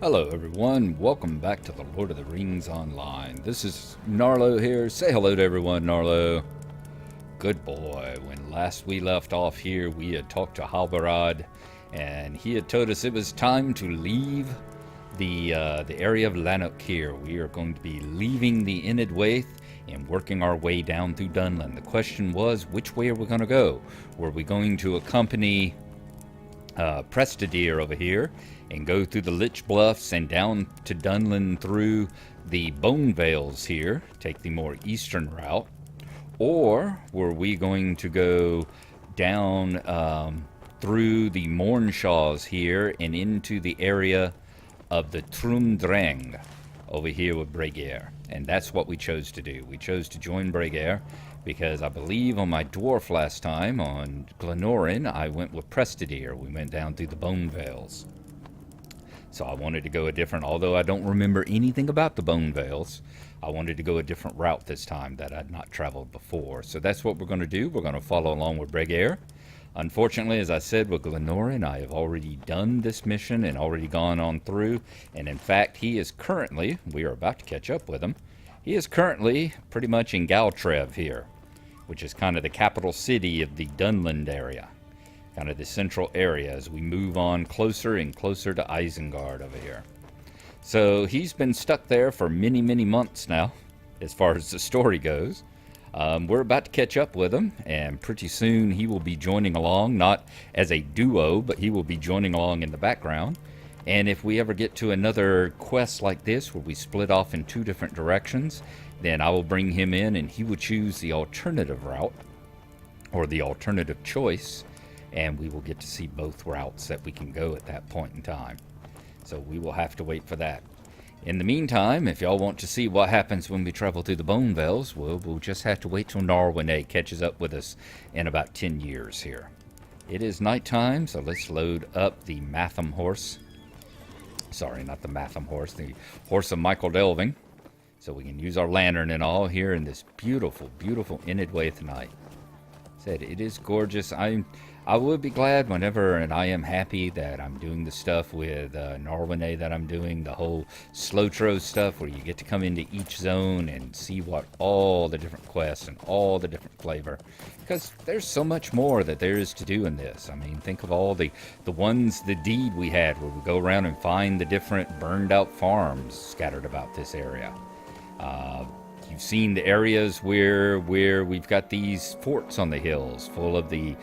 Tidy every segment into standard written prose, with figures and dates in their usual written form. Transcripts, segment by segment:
Hello everyone, welcome back to the Lord of the Rings Online. This is Gnarlo here. Say hello to everyone, Gnarlo. Good boy. When last we left off here, we had talked to Halbarad, and he had told us it was time to leave the area of Lanark here. We are going to be leaving the Enedwaith and working our way down through Dunlin. The question was, which way are we going to go? Were we going to accompany Prestadir over here and go through the Lich Bluffs and down to Dunlin through the Bone Vales here, take the more eastern route? Or were we going to go down through the Mornshaws here and into the area of the Trum Dreng over here with Breguer? And that's what we chose to do. We chose to join Breguer because I believe on my dwarf last time on Glenorin, I went with Prestadir. We went down through the Bone Vales. So I wanted to go a different, although I don't remember anything about the Bone Vales, I wanted to go a different route this time that I'd not traveled before. So that's what we're going to do. We're going to follow along with Breguer. Unfortunately, as I said, with Glenorin, I have already done this mission and already gone on through. And in fact, he is currently, we are about to catch up with him, he is currently pretty much in Galtrev here, which is kind of the capital city of the Dunland area. Kind of the central area as we move on closer and closer to Isengard over here. So he's been stuck there for many, many months now, as far as the story goes. We're about to catch up with him, and pretty soon he will be joining along, not as a duo, but he will be joining along in the background. And if we ever get to another quest like this, where we split off in two different directions, then I will bring him in, and he will choose the alternative route, or the alternative choice, and we will get to see both routes that we can go at that point in time. So we will have to wait for that. In the meantime, if y'all want to see what happens when we travel through the Bone Vales, well, we'll just have to wait till Narwhal catches up with us in about 10 years here. It is nighttime, so let's load up the Matham horse. Sorry, not the Matham horse, the horse of Michael Delving. So we can use our lantern and all here in this beautiful, beautiful Enedwaith night. Said it is gorgeous. I would be glad whenever, and I am happy that I'm doing the stuff with Narwhal that I'm doing, the whole LOTRO stuff where you get to come into each zone and see what all the different quests and all the different flavor. Because there's so much more that there is to do in this. I mean, think of all the ones, the deed we had where we go around and find the different burned out farms scattered about this area. You've seen the areas where we've got these forts on the hills full of the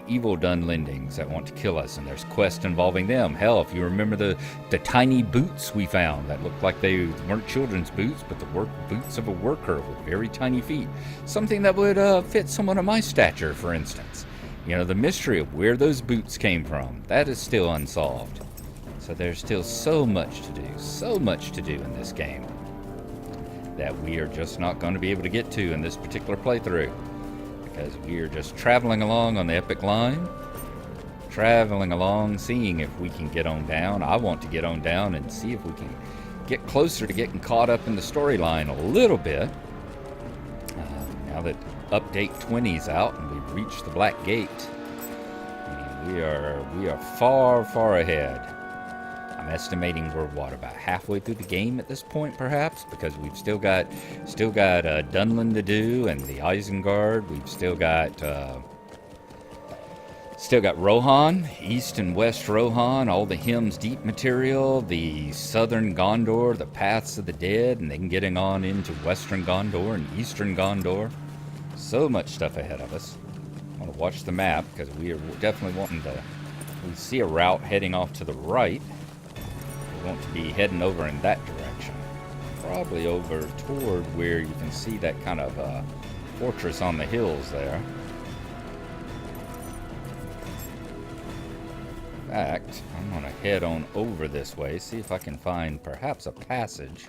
evil Dunlendings that want to kill us, and there's quests involving them. Hell, if you remember the tiny boots we found that looked like they weren't children's boots, but the boots of a worker with very tiny feet. Something that would fit someone of my stature, for instance. You know, the mystery of where those boots came from, that is still unsolved. So there's still so much to do in this game, that we are just not going to be able to get to in this particular playthrough, because we are just traveling along on the epic line, traveling along, seeing if we can get on down. I want to get on down and see if we can get closer to getting caught up in the storyline a little bit. Now that update 20 is out and we've reached the Blackgate, I mean, we are far ahead. I'm estimating we're about halfway through the game at this point, perhaps, because we've still got Dunlin to do and the Isengard. We've still got Rohan, East and West Rohan, all the Hymns Deep material, the Southern Gondor, the Paths of the Dead, and then getting on into Western Gondor and Eastern Gondor. So much stuff ahead of us. I want to watch the map because we are definitely wanting to. We see a route heading off to the right. Want to be heading over in that direction, probably over toward where you can see that kind of fortress on the hills there. In fact, I'm going to head on over this way, see if I can find perhaps a passage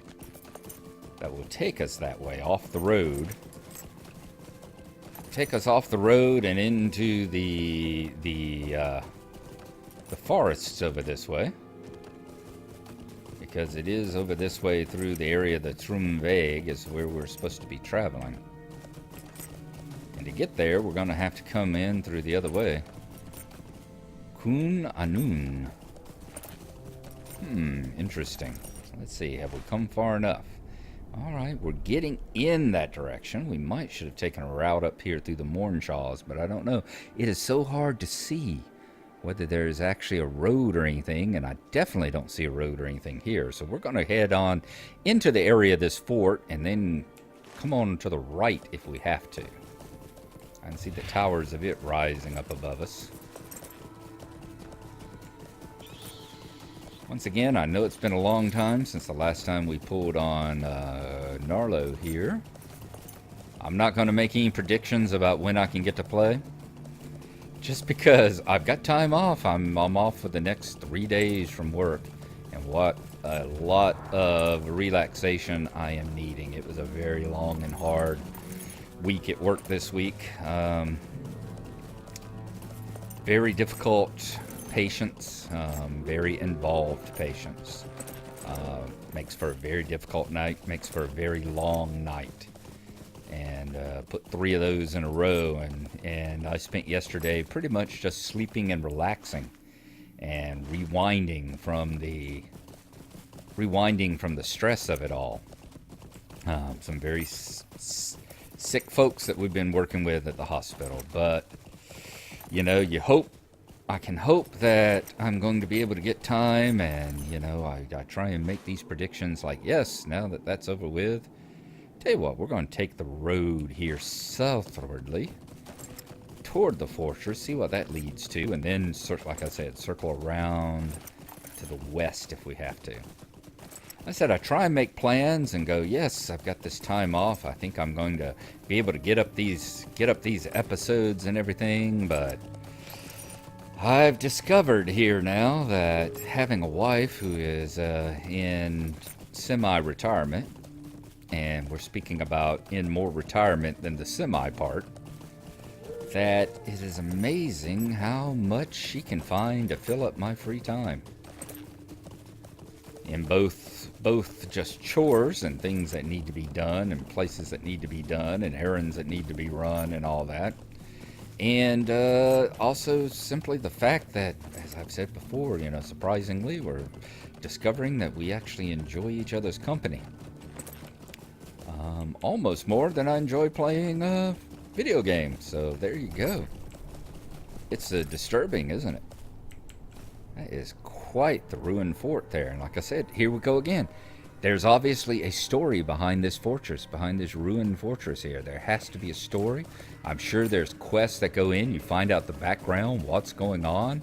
that will take us that way, off the road. Take us off the road and into the forests over this way. Because it is over this way through the area of the Trum Dreng is where we're supposed to be traveling. And to get there, we're going to have to come in through the other way. Kun Anun. Interesting. Let's see, have we come far enough? Alright, we're getting in that direction. We might should have taken a route up here through the Mornshaws, but I don't know. It is so hard to see whether there's actually a road or anything, and I definitely don't see a road or anything here. So we're going to head on into the area of this fort and then come on to the right if we have to. I can see the towers of it rising up above us. Once again, I know it's been a long time since the last time we pulled on Gnarlo here. I'm not going to make any predictions about when I can get to play. Just because I've got time off. I'm off for the next 3 days from work. And what a lot of relaxation I am needing. It was a very long and hard week at work this week. Very difficult patients, very involved patients. Makes for a very difficult night, makes for a very long night. And put 3 of those in a row, and I spent yesterday pretty much just sleeping and relaxing and rewinding from the stress of it all. Some very sick folks that we've been working with at the hospital, but you know, I can hope that I'm going to be able to get time, and you know, I try and make these predictions like, yes, now that that's over with, tell you what, we're going to take the road here southwardly toward the fortress, see what that leads to, and then, like I said, circle around to the west if we have to. I said I try and make plans and go, yes, I've got this time off. I think I'm going to be able to get up these episodes and everything, but I've discovered here now that having a wife who is in semi-retirement, and we're speaking about in more retirement than the semi part, that it is amazing how much she can find to fill up my free time. In both just chores and things that need to be done, and places that need to be done, and errands that need to be run, and all that. And also simply the fact that, as I've said before, you know, surprisingly, we're discovering that we actually enjoy each other's company. Almost more than I enjoy playing video games. So there you go. It's disturbing, isn't it? That is quite the ruined fort there. And like I said, here we go again. There's obviously a story behind this fortress, behind this ruined fortress here. There has to be a story. I'm sure there's quests that go in. You find out the background, what's going on.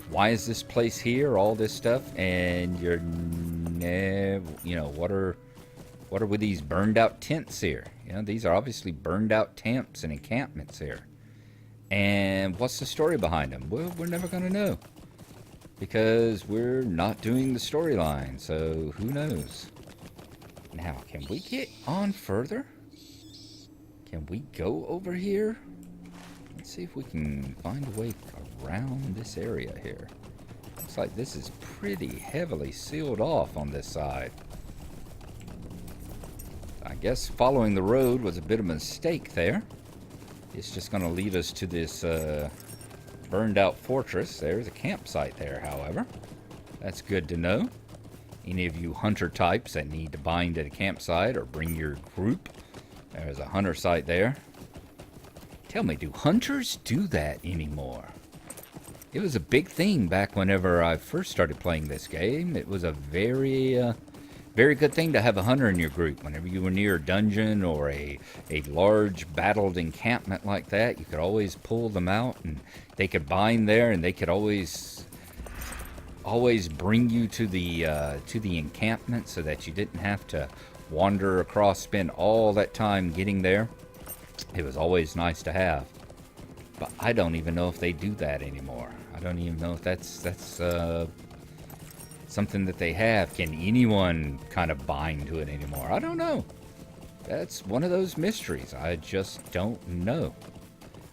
Why is this place here? All this stuff. And you're never, you know, what are with these burned out tents here? You know, these are obviously burned out camps and encampments here. And what's the story behind them? Well, we're never going to know, because we're not doing the storyline, so who knows? Now, can we get on further? Can we go over here? Let's see if we can find a way around this area here. Looks like this is pretty heavily sealed off on this side. I guess following the road was a bit of a mistake there. It's just going to lead us to this burned out fortress. There's a campsite there, however. That's good to know. Any of you hunter types that need to bind at a campsite or bring your group, there's a hunter site there. Tell me, do hunters do that anymore? It was a big thing back whenever I first started playing this game. It was a very good thing to have a hunter in your group. Whenever you were near a dungeon or a large battled encampment like that, you could always pull them out, and they could bind there, and they could always bring you to the encampment, so that you didn't have to wander across, spend all that time getting there. It was always nice to have. But I don't even know if they do that anymore. I don't even know if that's something that they have. Can anyone kind of bind to it anymore? I don't know. That's one of those mysteries. I just don't know.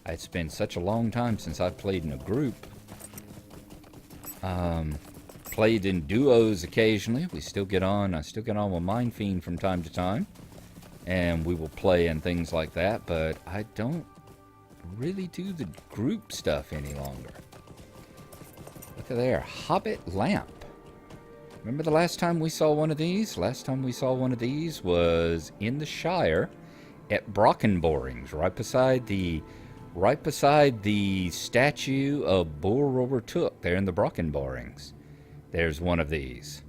It's been such a long time since I've played in a group. Played in duos occasionally. We still get on. I still get on with Mind Fiend from time to time, and we will play and things like that. But I don't really do the group stuff any longer. Look at there, Hobbit Lamp. Remember the last time we saw one of these? Last time we saw one of these was in the Shire at Brockenborings, right beside the statue of Bull Rover Took there in the Brockenborings. There's one of these.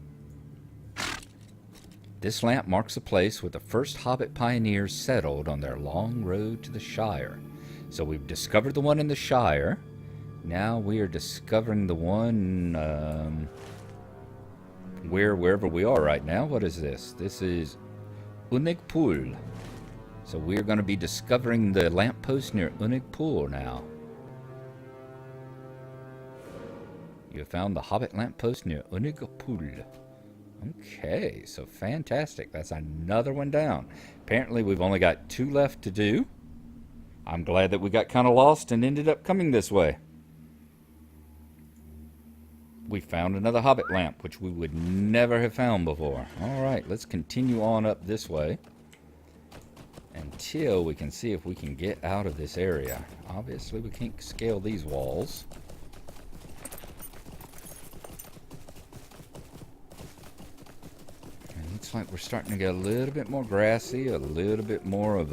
This lamp marks a place where the first Hobbit pioneers settled on their long road to the Shire. So we've discovered the one in the Shire. Now we are discovering the one wherever we are right now. What is this? This is Unigpool. So we're going to be discovering the lamppost near Unigpool now. You have found the Hobbit lamppost near Unigpool. Okay, so fantastic. That's another one down. Apparently we've only got 2 left to do. I'm glad that we got kind of lost and ended up coming this way. We found another Hobbit lamp, which we would never have found before. Alright, let's continue on up this way until we can see if we can get out of this area. Obviously, we can't scale these walls. It looks like we're starting to get a little bit more grassy, a little bit more of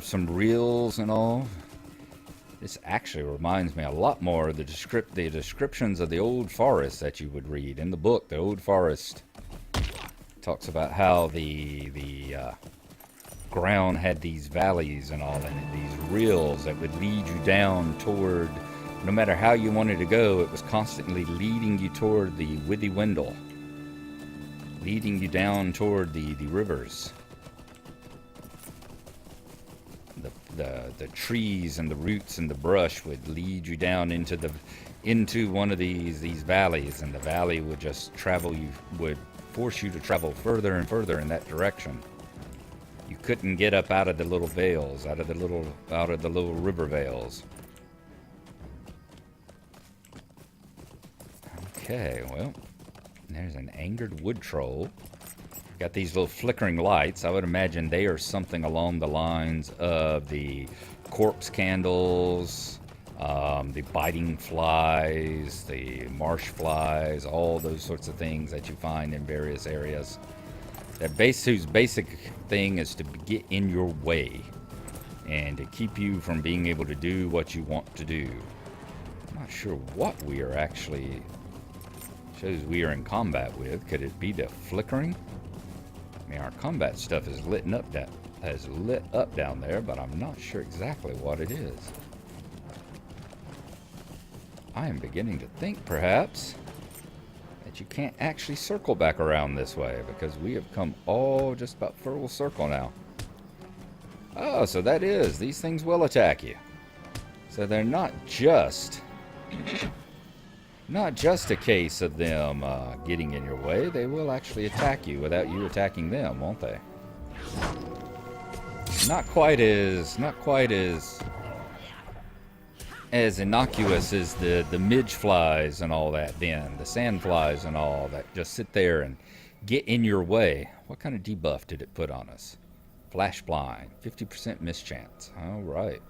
some rills and all. This actually reminds me a lot more of the descriptions of the Old Forest that you would read in the book. The Old Forest talks about how the ground had these valleys and all in it, these rills that would lead you down toward, no matter how you wanted to go, it was constantly leading you toward the Withywindle, leading you down toward the rivers. The trees and the roots and the brush would lead you down into one of these valleys, and the valley would just would force you to travel further and further in that direction. You couldn't get up out of the little vales, out of the little river vales. Okay, well, there's an angered wood troll. Got these little flickering lights. I would imagine they are something along the lines of the corpse candles, the biting flies, the marsh flies, all those sorts of things that you find in various areas. Whose basic thing is to get in your way and to keep you from being able to do what you want to do. I'm not sure what we are actually shows we are in combat with. Could it be the flickering? I mean, our combat stuff is lit up down there, but I'm not sure exactly what it is. I am beginning to think, perhaps, that you can't actually circle back around this way, because we have come just about full circle now. Oh, so that is, these things will attack you. So they're not just a case of them getting in your way. They will actually attack you without you attacking them, won't they? Not quite as innocuous as the midge flies and all that, then the sand flies and all that just sit there and get in your way. What kind of debuff did it put on us? Flash blind, 50% mischance. All right,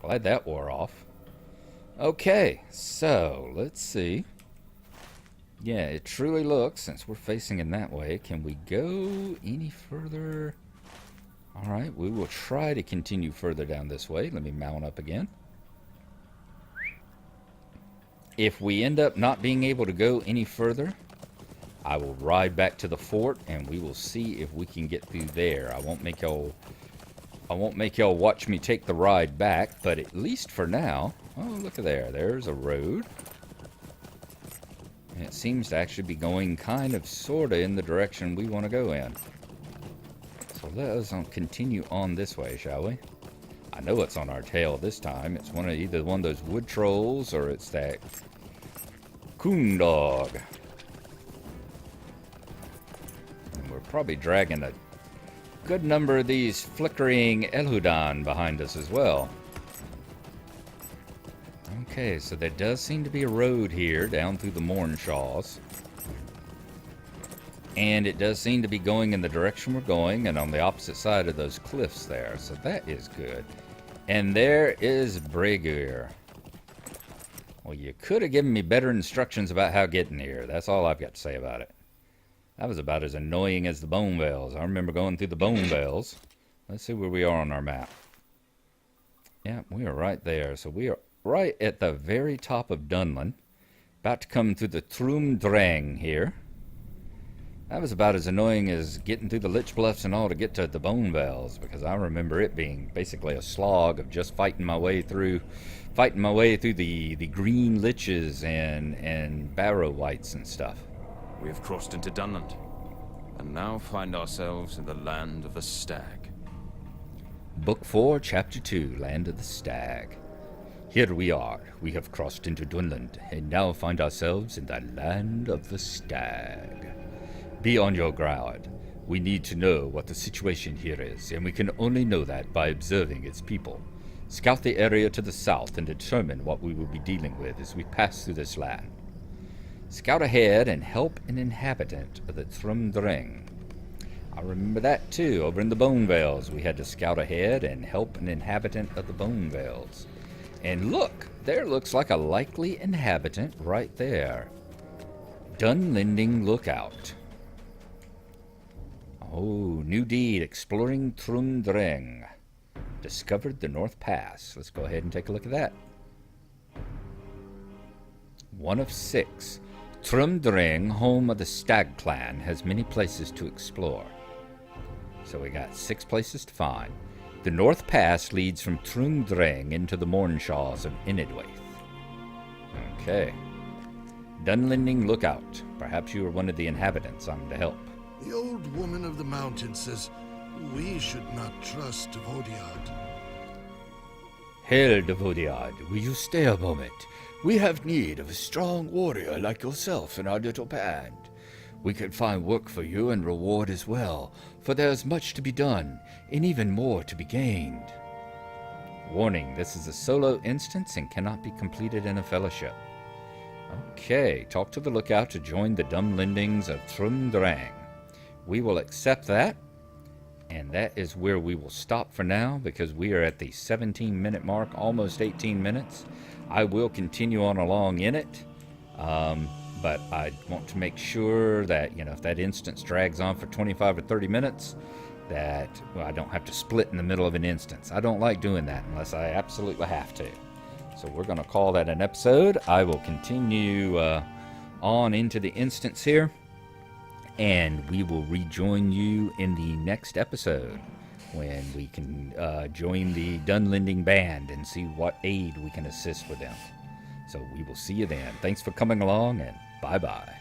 glad that wore off. Okay, so let's see. Yeah, it truly looks, since we're facing in that way, can we go any further? All right, we will try to continue further down this way. Let me mount up again. If we end up not being able to go any further, I will ride back to the fort and we will see if we can get through there. I won't make y'all watch me take the ride back, but at least for now. Oh, look at there. There's a road. And it seems to actually be going kind of sorta in the direction we want to go in. So let us continue on this way, shall we? I know it's on our tail this time. It's either one of those wood trolls or it's that coon dog. And we're probably dragging a good number of these flickering Elhudan behind us as well. Okay, so there does seem to be a road here down through the Mornshaws. And it does seem to be going in the direction we're going and on the opposite side of those cliffs there. So that is good. And there is Bregur. Well, you could have given me better instructions about how getting here. That's all I've got to say about it. That was about as annoying as the bone veils. I remember going through the bone veils. Let's see where we are on our map. Yeah, we are right there. So we are right at the very top of Dunlin. About to come through the Trum Dreng here. That was about as annoying as getting through the Lich Bluffs and all to get to the Bone Vales, because I remember it being basically a slog of just fighting my way through the green liches and barrow whites and stuff. We have crossed into Dunland, and now find ourselves in the land of the stag. Book 4, Chapter 2, Land of the Stag. Here we are. We have crossed into Dunland, and now find ourselves in the land of the stag. Be on your guard. We need to know what the situation here is, and we can only know that by observing its people. Scout the area to the south and determine what we will be dealing with as we pass through this land. Scout ahead and help an inhabitant of the Trum Dreng. I remember that too. Over in the Bone Vales, we had to scout ahead and help an inhabitant of the Bone Vales. And look, there looks like a likely inhabitant right there. Dunlending Lookout. Oh, new deed, exploring Trum Dreng. Discovered the North Pass. Let's go ahead and take a look at that. 1 of 6. Trum Dreng, home of the Stag Clan, has many places to explore. So we got 6 places to find. The North Pass leads from Trum Dreng into the Mornshaws of Enedwaith. Okay. Dunlending Lookout. Perhaps you are one of the inhabitants I'm to help. The old woman of the mountain says we should not trust Vodiard. Hail, Vodiard. Will you stay a moment? We have need of a strong warrior like yourself in our little band. We can find work for you and reward as well, for there is much to be done, and even more to be gained. Warning, this is a solo instance and cannot be completed in a fellowship. Okay, talk to the lookout to join the Dunlendings of Trum Dreng. We will accept that, and that is where we will stop for now, because we are at the 17-minute mark, almost 18 minutes. I will continue on along in it, but I want to make sure that, if that instance drags on for 25 or 30 minutes, that I don't have to split in the middle of an instance. I don't like doing that unless I absolutely have to. So we're going to call that an episode. I will continue on into the instance here, and we will rejoin you in the next episode when we can join the Dunlending band and see what aid we can assist with them. So we will see you then. Thanks for coming along, and bye-bye.